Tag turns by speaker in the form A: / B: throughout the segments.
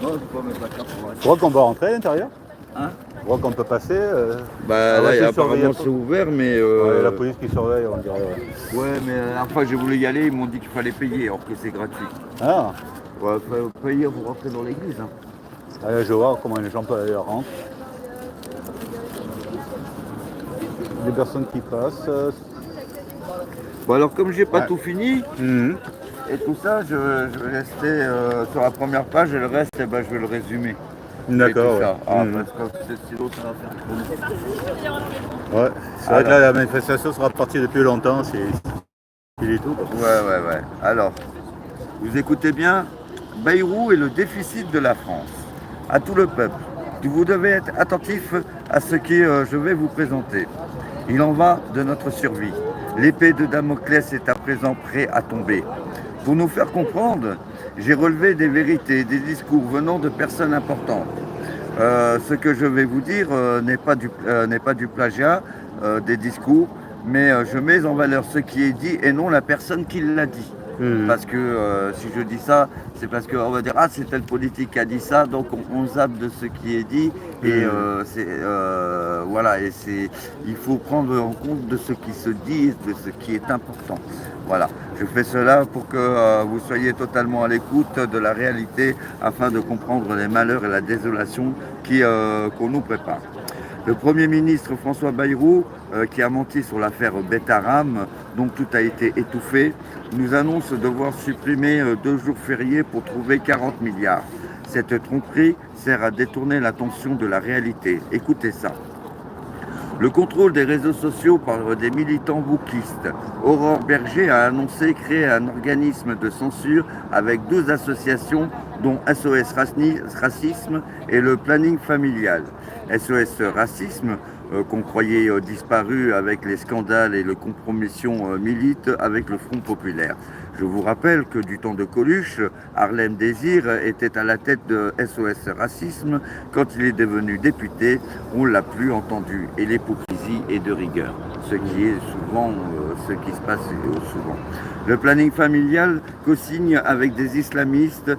A: Non, je peux pas mettre la carte pour
B: Tu crois qu'on peut rentrer à l'intérieur?
A: Hein?
B: Tu crois qu'on peut passer
A: Bah là,
B: c'est
A: apparemment
B: surveillé.
A: c'est ouvert, mais...
B: Ouais, la police qui surveille, on dirait.
A: Ouais, mais la dernière fois que j'ai voulu y aller, ils m'ont dit qu'il fallait payer, alors que c'est gratuit.
B: Ah,
A: Ouais, faut payer pour rentrer dans l'église. Hein.
B: allez, je vais voir comment les gens rentrent. Des personnes qui passent.
A: Bon, alors comme j'ai pas
B: Ouais.
A: tout fini,
B: Mhm.
A: et tout ça, je vais rester sur la première page, et le reste, eh ben, je vais le résumer.
B: D'accord.
A: Et tout ça.
B: Ouais.
A: Ah,
B: Mhm.
A: parce que sinon, ça va faire trop long.
B: Ouais. C'est vrai que là, la manifestation sera partie depuis longtemps, il est tout. Quoi.
A: Ouais. Alors, vous écoutez bien, Bayrou est le déficit de la France. À tout le peuple, vous devez être attentif à ce que je vais vous présenter. Il en va de notre survie. L'épée de Damoclès est à présent prêt à tomber. Pour nous faire comprendre, j'ai relevé des vérités, des discours venant de personnes importantes. Ce que je vais vous dire n'est pas du plagiat des discours, mais je mets en valeur ce qui est dit et non la personne qui l'a dit. Parce que si je dis ça, c'est parce qu'on va dire ah c'est tel politique qui a dit ça, donc on zappe de ce qui est dit et voilà et il faut prendre en compte de ce qui se dit, de ce qui est important. Voilà, je fais cela pour que vous soyez totalement à l'écoute de la réalité afin de comprendre les malheurs et la désolation qu'on nous prépare. Le Premier ministre François Bayrou, qui a menti sur l'affaire Betaram, dont tout a été étouffé, nous annonce devoir supprimer 2 jours fériés pour trouver 40 milliards. Cette tromperie sert à détourner l'attention de la réalité. Écoutez ça. Le contrôle des réseaux sociaux par des militants wokistes. Aurore Berger a annoncé créer un organisme de censure avec 12 associations dont SOS Racisme et le Planning Familial. SOS Racisme, qu'on croyait disparu avec les scandales et les compromissions, milite avec le Front Populaire. Je vous rappelle que du temps de Coluche, Harlem Désir était à la tête de SOS Racisme. Quand il est devenu député, on ne l'a plus entendu. Et l'hypocrisie est de rigueur, ce qui est souvent ce qui se passe souvent. Le planning familial co-signe avec des islamistes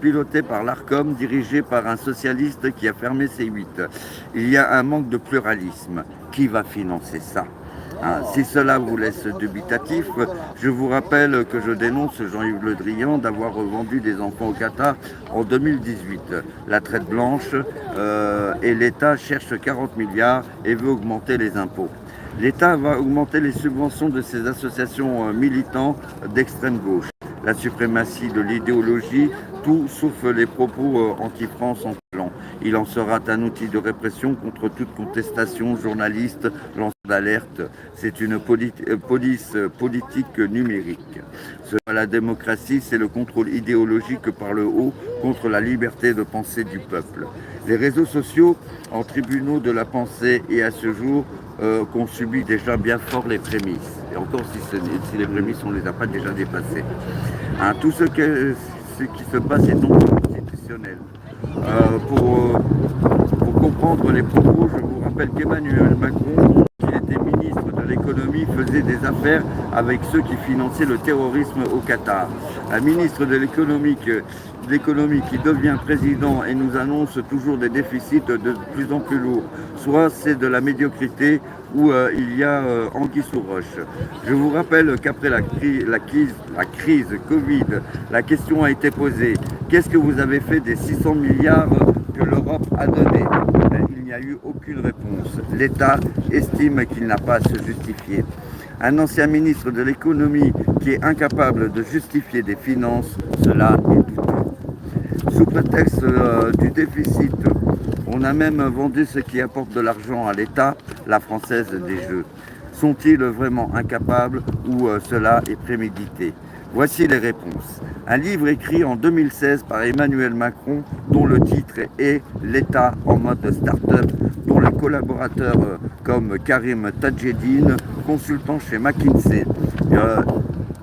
A: pilotés par l'ARCOM, dirigé par un socialiste qui a fermé C8. Il y a un manque de pluralisme. Qui va financer ça ? Si cela vous laisse dubitatif, je vous rappelle que je dénonce Jean-Yves Le Drian d'avoir vendu des enfants au Qatar en 2018. La traite blanche et l'État cherche 40 milliards et veut augmenter les impôts. L'État va augmenter les subventions de ces associations militants d'extrême gauche. La suprématie de l'idéologie, tout sauf les propos anti-France en plan. Il en sera un outil de répression contre toute contestation, journaliste, lanceur d'alerte. C'est une police politique numérique. La démocratie, c'est le contrôle idéologique par le haut contre la liberté de pensée du peuple. Les réseaux sociaux, en tribunaux de la pensée et à ce jour, qu'on subit déjà bien fort les prémices. Et encore si les prémices, on ne les a pas déjà dépassées. Tout ce qui se passe est non constitutionnel. Pour comprendre les propos, je vous rappelle qu'Emmanuel Macron, qui était ministre de l'économie, faisait des affaires avec ceux qui finançaient le terrorisme au Qatar. Un ministre de l'économie qui devient président et nous annonce toujours des déficits de plus en plus lourds. Soit c'est de la médiocrité ou il y a anguille sous roche. Je vous rappelle qu'après la crise Covid, la question a été posée. Qu'est-ce que vous avez fait des 600 milliards que l'Europe a donnés ? Il n'y a eu aucune réponse. L'État estime qu'il n'a pas à se justifier. Un ancien ministre de l'économie qui est incapable de justifier des finances, cela est douteux. Sous prétexte du déficit, on a même vendu ce qui apporte de l'argent à l'État, la Française des Jeux. Sont-ils vraiment incapables ou cela est prémédité ? Voici les réponses. Un livre écrit en 2016 par Emmanuel Macron, dont le titre est « L'État en mode start-up », dont les collaborateurs comme Karim Tadjeddine, consultant chez McKinsey.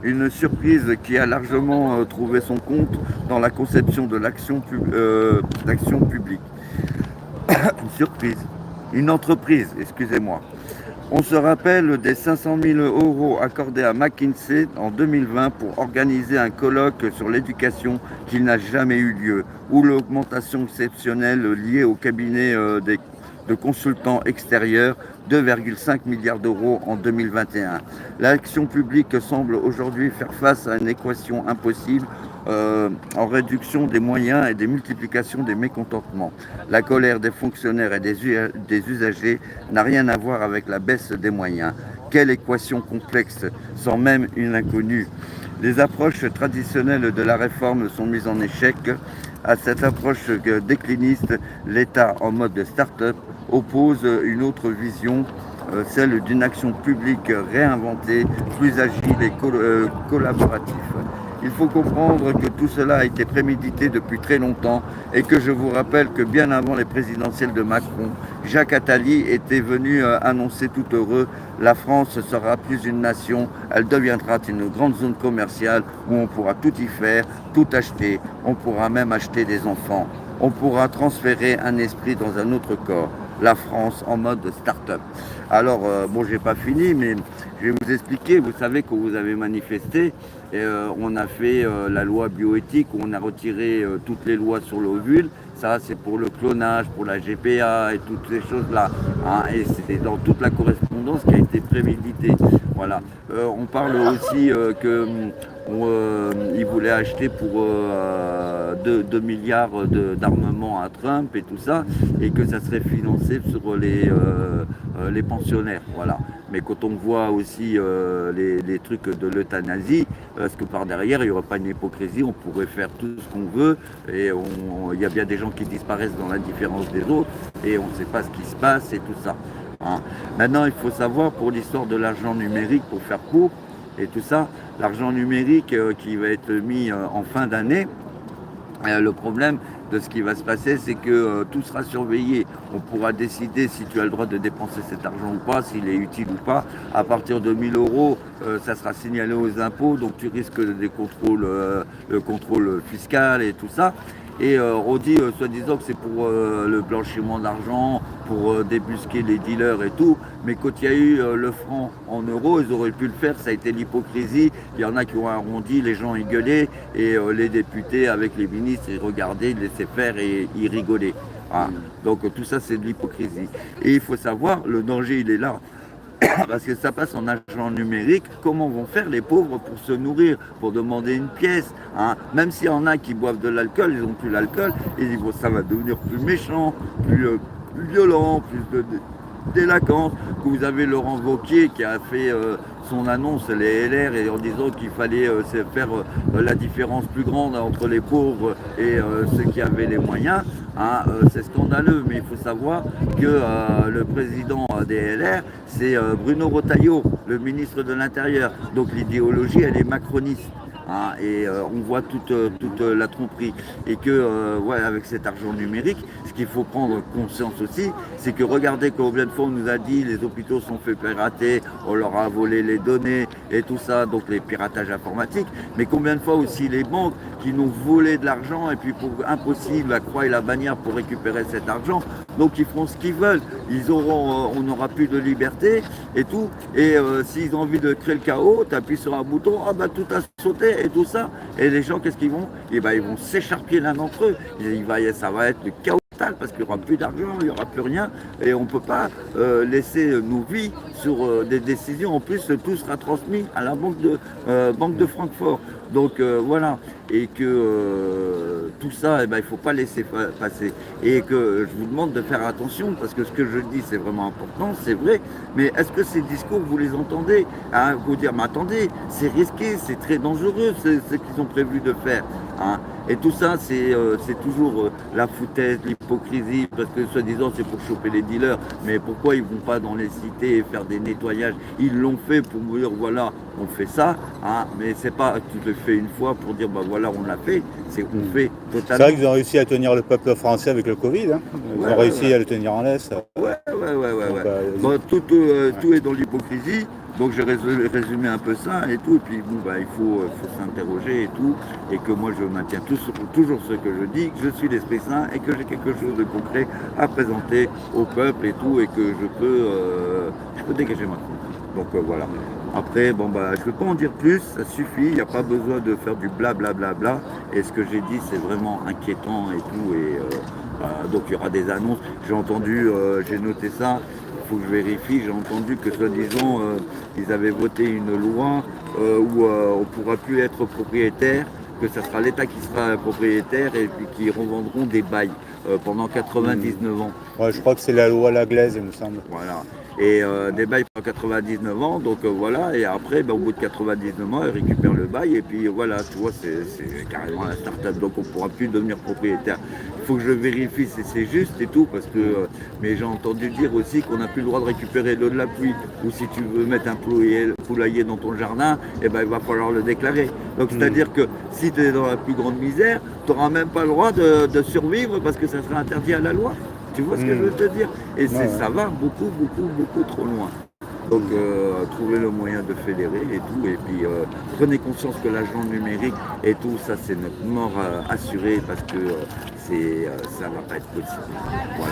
A: Une surprise qui a largement trouvé son compte dans la conception de l'action publique. Une surprise. Une entreprise, excusez-moi. On se rappelle des 500 000 € accordés à McKinsey en 2020 pour organiser un colloque sur l'éducation qui n'a jamais eu lieu, ou l'augmentation exceptionnelle liée au cabinet de consultants extérieurs, 2,5 milliards d'euros en 2021. L'action publique semble aujourd'hui faire face à une équation impossible en réduction des moyens et des multiplications des mécontentements. La colère des fonctionnaires et des usagers n'a rien à voir avec la baisse des moyens. Quelle équation complexe, sans même une inconnue. Les approches traditionnelles de la réforme sont mises en échec. À cette approche décliniste, l'État en mode start-up oppose une autre vision, celle d'une action publique réinventée, plus agile et collaborative. Il faut comprendre que tout cela a été prémédité depuis très longtemps et que je vous rappelle que bien avant les présidentielles de Macron, Jacques Attali était venu annoncer tout heureux: la France sera plus une nation, elle deviendra une grande zone commerciale où on pourra tout y faire, tout acheter, on pourra même acheter des enfants. On pourra transférer un esprit dans un autre corps. La France en mode start-up. Alors, bon, j'ai pas fini, mais je vais vous expliquer. Vous savez que vous avez manifesté, on a fait la loi bioéthique, où on a retiré toutes les lois sur l'ovule. Ça, c'est pour le clonage, pour la GPA et toutes ces choses-là. Hein, et c'est dans toute la correspondance qui a été préméditée. Voilà. On parle aussi qu'il voulait acheter pour 2 milliards d'armement à Trump et tout ça, et que ça serait financé sur les pensionnaires. Voilà. Mais quand on voit aussi les trucs de l'euthanasie, parce que par derrière, il n'y aurait pas une hypocrisie, on pourrait faire tout ce qu'on veut, et il y a bien des gens qui disparaissent dans l'indifférence des autres, et on ne sait pas ce qui se passe et tout ça. Hein. Maintenant, il faut savoir, pour l'histoire de l'argent numérique, pour faire court, et tout ça, l'argent numérique qui va être mis en fin d'année, le problème de ce qui va se passer, c'est que tout sera surveillé. On pourra décider si tu as le droit de dépenser cet argent ou pas, s'il est utile ou pas. À partir de 1 000 €, ça sera signalé aux impôts, donc tu risques des contrôles, le contrôle fiscal et tout ça. Et on dit soi-disant que c'est pour le blanchiment d'argent, pour débusquer les dealers et tout. Mais quand il y a eu le franc en euros, ils auraient pu le faire, ça a été l'hypocrisie. Il y en a qui ont arrondi, les gens y gueulaient, et les députés avec les ministres, ils regardaient, ils laissaient faire et ils rigolaient. Hein. Donc tout ça, c'est de l'hypocrisie. Et il faut savoir, le danger, il est là. Parce que ça passe en argent numérique. Comment vont faire les pauvres pour se nourrir, pour demander une pièce, hein? Même s'il y en a qui boivent de l'alcool, ils n'ont plus l'alcool, et ils vont, ça va devenir plus méchant, plus violent, plus de délinquance. Que vous avez Laurent Wauquiez qui a fait son annonce, les LR, et en disant qu'il fallait faire la différence plus grande entre les pauvres et ceux qui avaient les moyens. Hein, c'est scandaleux, mais il faut savoir que le président des LR, c'est Bruno Retailleau, le ministre de l'Intérieur. Donc l'idéologie, elle est macroniste. Hein, et on voit toute la tromperie. Et que, ouais, avec cet argent numérique, ce qu'il faut prendre conscience aussi, c'est que regardez combien de fois on nous a dit les hôpitaux sont fait pirater, on leur a volé les données et tout ça, donc les piratages informatiques, mais combien de fois aussi les banques qui nous volé de l'argent, et puis impossible la croix et la bannière pour récupérer cet argent, donc ils feront ce qu'ils veulent, on n'aura plus de liberté et tout, et s'ils ont envie de créer le chaos, tu appuies sur un bouton, ah bah tout a sauté et tout ça, et les gens qu'est-ce qu'ils vont? Et ben ils vont s'écharpier l'un d'entre eux, ça va être le chaos parce qu'il n'y aura plus d'argent, il n'y aura plus rien, et on ne peut pas laisser nos vies sur des décisions. En plus, tout sera transmis à la banque de Francfort. Donc voilà, et que tout ça, eh ben, il ne faut pas laisser passer. Et que je vous demande de faire attention, parce que ce que je dis, c'est vraiment important, c'est vrai, mais est-ce que ces discours, vous les entendez, hein? Vous dire, mais attendez, c'est risqué, c'est très dangereux, ce qu'ils ont prévu de faire. Hein? Et tout ça, c'est toujours la foutaise, l'hypocrisie, parce que soi-disant, c'est pour choper les dealers. Mais pourquoi ils ne vont pas dans les cités et faire des nettoyages? Ils l'ont fait pour me dire, voilà, on fait ça, hein, mais c'est pas tu le fais une fois pour dire, bah voilà, on l'a fait, c'est on fait totalement.
B: C'est vrai qu'ils ont réussi à tenir le peuple français avec le Covid, hein. Ils ont réussi à le tenir en laisse.
A: Ouais. Bon, tout est dans l'hypocrisie. Donc j'ai résumé un peu ça et tout, et puis bon, bah, il faut s'interroger et tout, et que moi je maintiens toujours ce que je dis, que je suis l'Esprit Saint et que j'ai quelque chose de concret à présenter au peuple et tout, et que je peux dégager ma foi. Donc voilà. Après, bon bah je ne peux pas en dire plus, ça suffit, il n'y a pas besoin de faire du blablabla. Bla, bla, bla. Et ce que j'ai dit c'est vraiment inquiétant et tout, et donc il y aura des annonces. J'ai entendu, j'ai noté ça. Il faut que je vérifie, j'ai entendu que soi-disant ils avaient voté une loi où on ne pourra plus être propriétaire, que ce sera l'État qui sera propriétaire et puis qui revendront des bails pendant 99 ans.
B: Ouais, je crois que c'est la loi Laglaise, il me semble.
A: Voilà. Et des bails pendant 99 ans, donc voilà, et après, au bout de 99 ans, ils récupèrent le bail, et puis voilà, tu vois, c'est carrément la start-up, donc on ne pourra plus devenir propriétaire. Il faut que je vérifie si c'est juste et tout, parce que, mais j'ai entendu dire aussi qu'on n'a plus le droit de récupérer l'eau de la pluie, ou si tu veux mettre un poulailler dans ton jardin, eh ben, il va falloir le déclarer. Donc c'est-à-dire que si tu es dans la plus grande misère, tu n'auras même pas le droit de survivre, parce que ça sera interdit à la loi. Tu vois ce que je veux te dire? Et ça va beaucoup trop loin. Donc trouver le moyen de fédérer et tout. Et puis prenez conscience que l'argent numérique et tout, ça c'est notre mort assurée, parce que ça va pas être possible. Voilà.